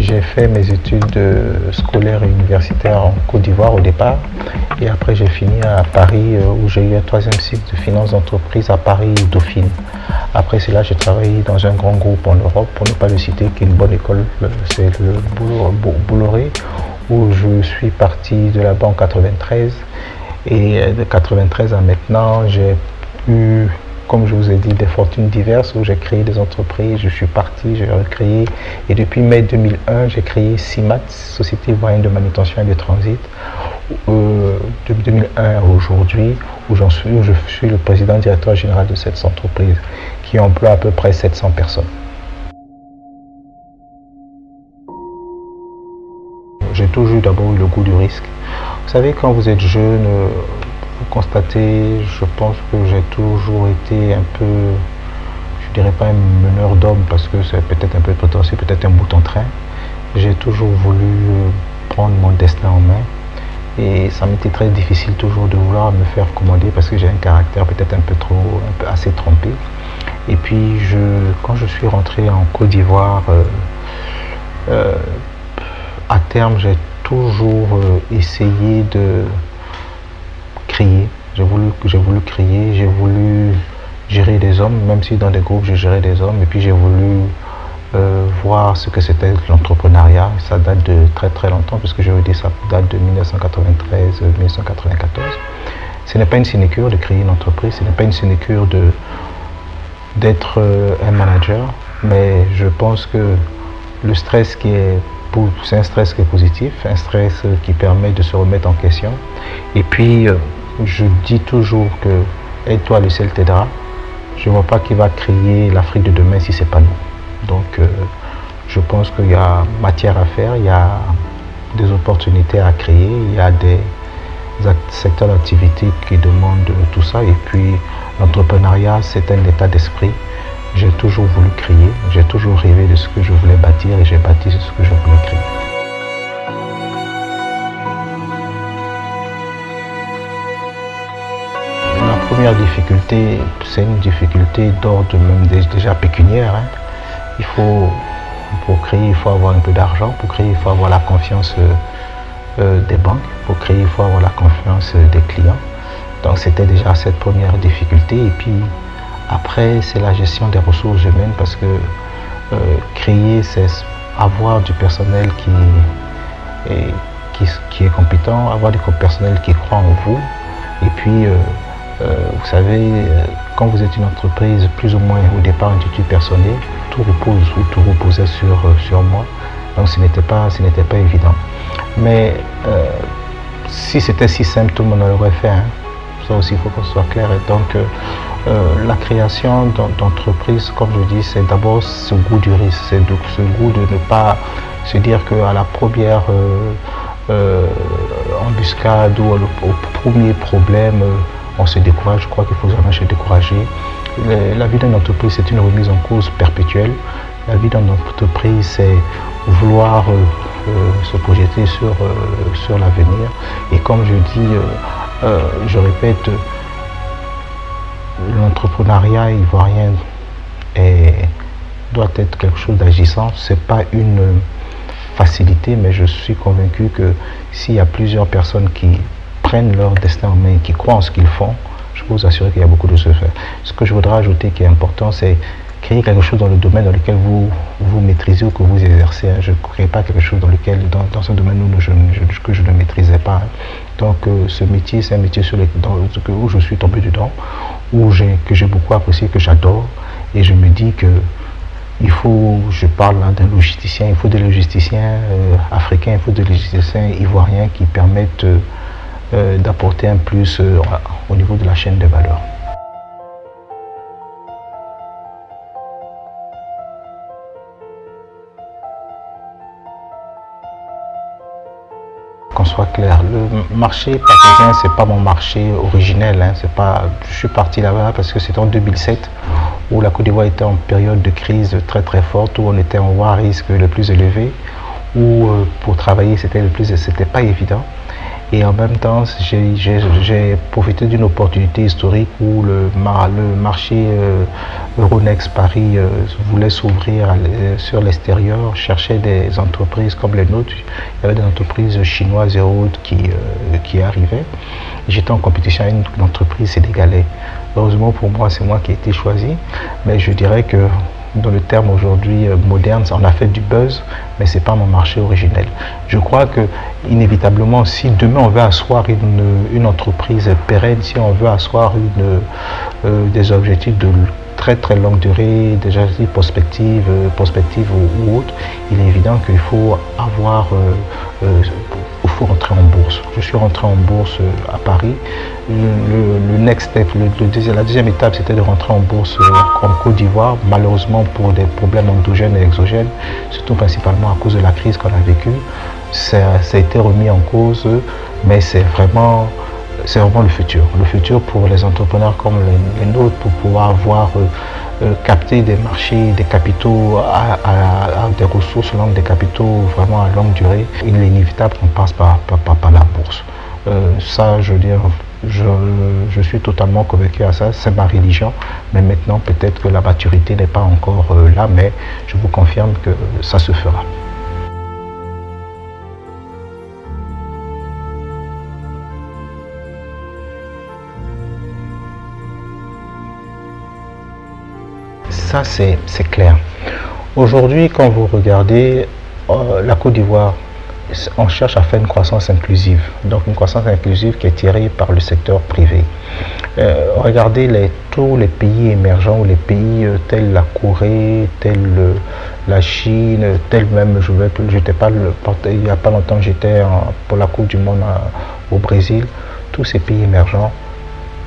J'ai fait mes études scolaires et universitaires en Côte d'Ivoire au départ. Et après, j'ai fini à Paris où j'ai eu un troisième cycle de finance d'entreprise à Paris Dauphine. Après cela, j'ai travaillé dans un grand groupe en Europe, pour ne pas le citer, qui est une bonne école, c'est le Bolloré, où je suis parti de là-bas en 93. Et de 93 à maintenant, j'ai eu, comme je vous ai dit, des fortunes diverses où j'ai créé des entreprises, je suis parti, j'ai recréé. Et depuis mai 2001, j'ai créé CIMAT, Société Ivoirienne de Manutention et de Transit. Depuis 2001 à aujourd'hui, où je suis le président directeur général de cette entreprise qui emploie à peu près 700 personnes. J'ai toujours d'abord eu le goût du risque. Vous savez, quand vous êtes jeune, vous constatez, je pense que j'ai toujours été un peu, je dirais pas un meneur d'hommes parce que c'est peut-être un peu prétentieux, peut-être un bout en train. J'ai toujours voulu prendre mon destin en main et ça m'était très difficile toujours de vouloir me faire commander parce que j'ai un caractère peut-être un peu assez trempé. Et puis quand je suis rentré en Côte d'Ivoire, à terme, j'ai toujours essayé de créer. J'ai voulu créer, j'ai voulu gérer des hommes, même si dans des groupes, je gérais des hommes. Et puis j'ai voulu voir ce que c'était l'entrepreneuriat. Ça date de très très longtemps, puisque je vous dis, ça date de 1993-1994. Ce n'est pas une sinecure de créer une entreprise, ce n'est pas une sinecure d'être un manager, mais je pense que le stress c'est un stress qui est positif, un stress qui permet de se remettre en question. Et puis, je dis toujours que aide-toi, le ciel t'aidera. Je ne vois pas qui va créer l'Afrique de demain si ce n'est pas nous. Donc, je pense qu'il y a matière à faire, il y a des opportunités à créer, il y a des secteurs d'activité qui demandent tout ça. Et puis, l'entrepreneuriat, c'est un état d'esprit. J'ai toujours voulu créer, j'ai toujours rêvé de ce que je voulais bâtir et j'ai bâti ce que je voulais créer. La première difficulté, c'est une difficulté d'ordre même déjà pécuniaire. Pour créer, il faut avoir un peu d'argent. Pour créer, il faut avoir la confiance des banques. Pour créer, il faut avoir la confiance des clients. Donc c'était déjà cette première difficulté. Et puis, après, c'est la gestion des ressources humaines parce que créer, c'est avoir du personnel qui est compétent, avoir du personnel qui croit en vous. Et puis, vous savez, quand vous êtes une entreprise plus ou moins au départ institut-personnel, tout repose ou tout reposait sur moi. Donc, ce n'était pas évident. Mais si c'était si simple, tout le monde l'aurait fait. Hein. Ça aussi, il faut qu'on soit clair. Et donc, la création d'entreprise, comme je dis, c'est d'abord ce goût du risque, c'est ce goût de ne pas se dire qu'à la première embuscade ou au premier problème, on se décourage. Je crois qu'il faut jamais se décourager. La vie d'une entreprise, c'est une remise en cause perpétuelle. La vie d'une entreprise, c'est vouloir se projeter sur l'avenir. Et comme je dis, je répète, l'entrepreneuriat ivoirien doit être quelque chose d'agissant. Ce n'est pas une facilité, mais je suis convaincu que s'il y a plusieurs personnes qui prennent leur destin en main, qui croient en ce qu'ils font, je peux vous assurer qu'il y a beaucoup de choses à faire. Ce que je voudrais ajouter qui est important, c'est créer quelque chose dans le domaine dans lequel vous maîtrisez ou que vous exercez. Je ne crée pas quelque chose dans un domaine que je ne maîtrisais pas. Donc ce métier, c'est un métier où je suis tombé dedans, que j'ai beaucoup apprécié, que j'adore. Et je me dis que je parle d'un logisticien, il faut des logisticiens africains, il faut des logisticiens ivoiriens qui permettent d'apporter un plus au niveau de la chaîne de valeur. Qu'on soit clair, le marché parisien, c'est pas mon marché originel. Hein, je suis parti là-bas parce que c'était en 2007 où la Côte d'Ivoire était en période de crise très très forte, où on était en voie risque le plus élevé, où pour travailler c'était pas évident. Et en même temps, j'ai profité d'une opportunité historique où le marché Euronext Paris voulait s'ouvrir sur l'extérieur, cherchait des entreprises comme les nôtres. Il y avait des entreprises chinoises et autres qui arrivaient. J'étais en compétition avec une entreprise sénégalaise. Heureusement pour moi, c'est moi qui ai été choisi, mais je dirais que dans le terme aujourd'hui moderne, on a fait du buzz, mais ce n'est pas mon marché originel. Je crois que inévitablement, si demain on veut asseoir une entreprise pérenne, si on veut asseoir des objectifs de très longue durée, des objectifs prospectives ou autres, il est évident qu'il faut il faut rentrer en bourse. Je suis rentré en bourse à Paris. Le next step, la deuxième étape, c'était de rentrer en bourse en Côte d'Ivoire. Malheureusement, pour des problèmes endogènes et exogènes, surtout principalement à cause de la crise qu'on a vécue, ça a été remis en cause, mais c'est vraiment le futur. Le futur pour les entrepreneurs comme les nôtres, pour pouvoir capter des marchés, des capitaux à des ressources longues, des capitaux vraiment à longue durée. Il est inévitable qu'on passe par la bourse. Ça, je veux dire, je suis totalement convaincu à ça, c'est ma religion, mais maintenant peut-être que la maturité n'est pas encore là, mais je vous confirme que ça se fera. Ça, c'est clair. Aujourd'hui, quand vous regardez la Côte d'Ivoire, on cherche à faire une croissance inclusive. Donc une croissance inclusive qui est tirée par le secteur privé. Regardez tous les pays émergents, les pays tels la Corée, tels la Chine, tels même, il n'y a pas longtemps, j'étais pour la Coupe du Monde au Brésil. Tous ces pays émergents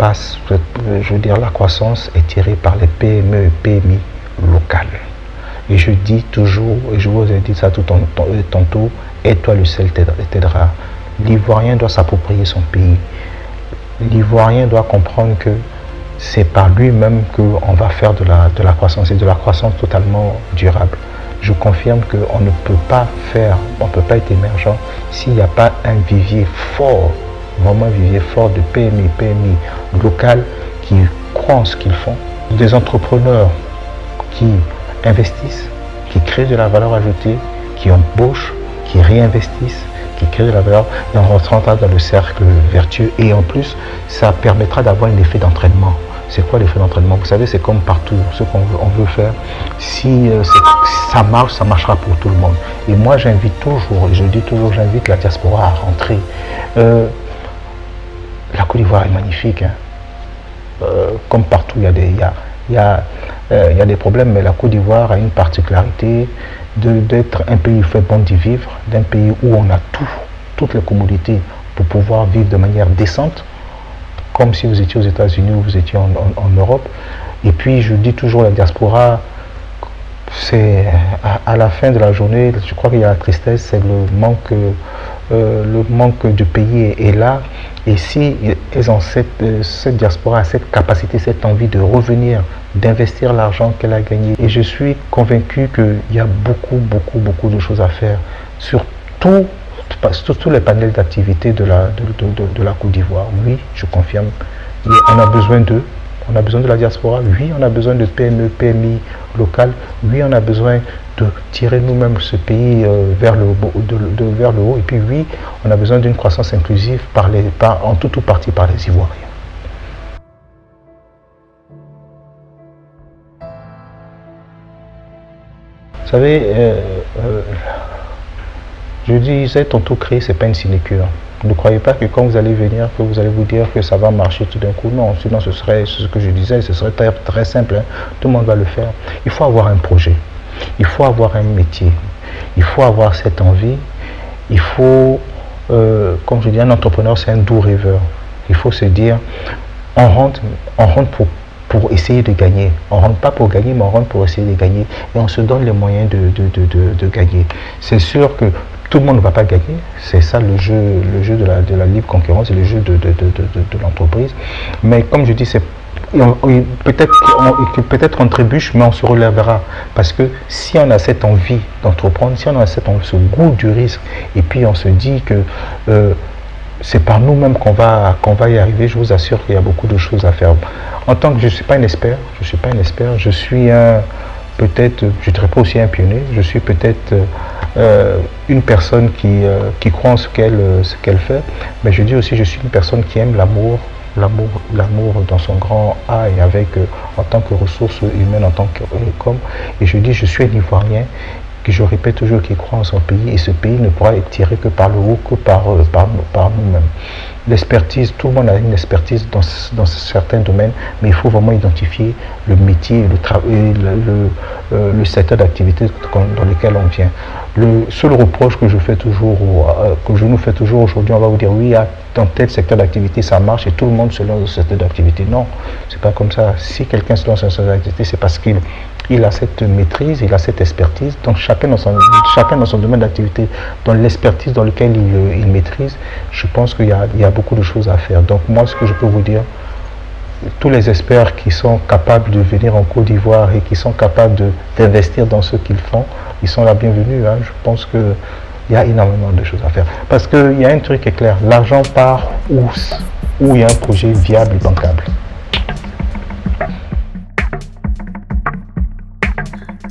je veux dire, la croissance est tirée par les PME et PMI locales. Et je dis toujours, et je vous ai dit ça tantôt, aide-toi, le ciel t'aidera. L'Ivoirien doit s'approprier son pays. L'Ivoirien doit comprendre que c'est par lui-même qu'on va faire de la croissance, et de la croissance totalement durable. Je confirme qu'on ne peut pas être émergent s'il n'y a pas un vivier fort, vraiment un vivier fort de PMI local qui croient en ce qu'ils font. Des entrepreneurs qui investissent, qui créent de la valeur ajoutée, qui embauchent, qui réinvestissent, qui créent de la valeur, et on rentrera dans le cercle vertueux. Et en plus, ça permettra d'avoir un effet d'entraînement. C'est quoi l'effet d'entraînement? Vous savez, c'est comme partout, ce qu'on veut faire. Si ça marche, ça marchera pour tout le monde. Et moi, j'invite toujours, et je dis toujours, j'invite la diaspora à rentrer. La Côte d'Ivoire est magnifique. Hein. Comme partout, il y a des problèmes, mais la Côte d'Ivoire a une particularité d'être un pays où il fait bon d'y vivre, d'un pays où on a toutes les commodités pour pouvoir vivre de manière décente, comme si vous étiez aux États-Unis ou vous étiez en Europe. Et puis, je dis toujours, la diaspora, c'est à la fin de la journée, je crois qu'il y a la tristesse, c'est le manque du pays est là. Et si elles ont cette diaspora, cette capacité, cette envie de revenir, d'investir l'argent qu'elle a gagné, et je suis convaincu qu'il y a beaucoup de choses à faire sur tous les panels d'activité de la Côte d'Ivoire. Oui, je confirme, on a besoin d'eux. On a besoin de la diaspora, oui, on a besoin de PME, PMI locales, oui, on a besoin de tirer nous-mêmes ce pays vers le haut, et puis oui, on a besoin d'une croissance inclusive en tout ou partie par les Ivoiriens. Vous savez, je disais tantôt, créer, c'est pas une sinécure. Ne croyez pas que quand vous allez venir, que vous allez vous dire que ça va marcher tout d'un coup. Non, sinon ce serait ce que je disais, ce serait très simple. Hein. Tout le monde va le faire. Il faut avoir un projet. Il faut avoir un métier. Il faut avoir cette envie. Il faut, comme je dis, un entrepreneur, c'est un doux rêveur. Il faut se dire, on rentre pour essayer de gagner. On ne rentre pas pour gagner, mais on rentre pour essayer de gagner. Et on se donne les moyens de gagner. C'est sûr que tout le monde ne va pas gagner, c'est ça le jeu de la libre concurrence, c'est le jeu de l'entreprise. Mais comme je dis, peut-être on trébuche, mais on se relèvera. Parce que si on a cette envie d'entreprendre, si on a ce goût du risque, et puis on se dit que c'est par nous-mêmes qu'on va y arriver. Je vous assure qu'il y a beaucoup de choses à faire. En tant que je ne suis pas un expert, je suis un, peut-être, je ne dirais pas aussi un pionnier, je suis peut-être une personne qui croit en ce qu'elle fait, mais je dis aussi je suis une personne qui aime l'amour dans son grand A et avec, en tant que ressource humaine, en tant qu'homme. Et je dis je suis un Ivoirien que je répète toujours qu'il croit en son pays et ce pays ne pourra être tiré que par le haut, que par nous-mêmes. L'expertise, tout le monde a une expertise dans certains domaines, mais il faut vraiment identifier le métier, le secteur d'activité dans lequel on vient. Le seul reproche que je fais toujours, que je nous fais toujours aujourd'hui, on va vous dire oui, dans tel secteur d'activité ça marche et tout le monde se lance dans ce secteur d'activité. Non, c'est pas comme ça. Si quelqu'un se lance dans ce secteur d'activité, c'est parce qu'il a cette maîtrise, il a cette expertise. Donc chacun dans son domaine d'activité, dans l'expertise dans lequel il maîtrise, je pense qu'il y a beaucoup de choses à faire. Donc moi, ce que je peux vous dire, tous les experts qui sont capables de venir en Côte d'Ivoire et qui sont capables d'investir dans ce qu'ils font, ils sont la bienvenue. Hein. Je pense qu'il y a énormément de choses à faire. Parce qu'il y a un truc qui est clair, l'argent part où il y a un projet viable et bancable.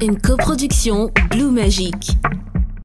Une coproduction Blue Magic.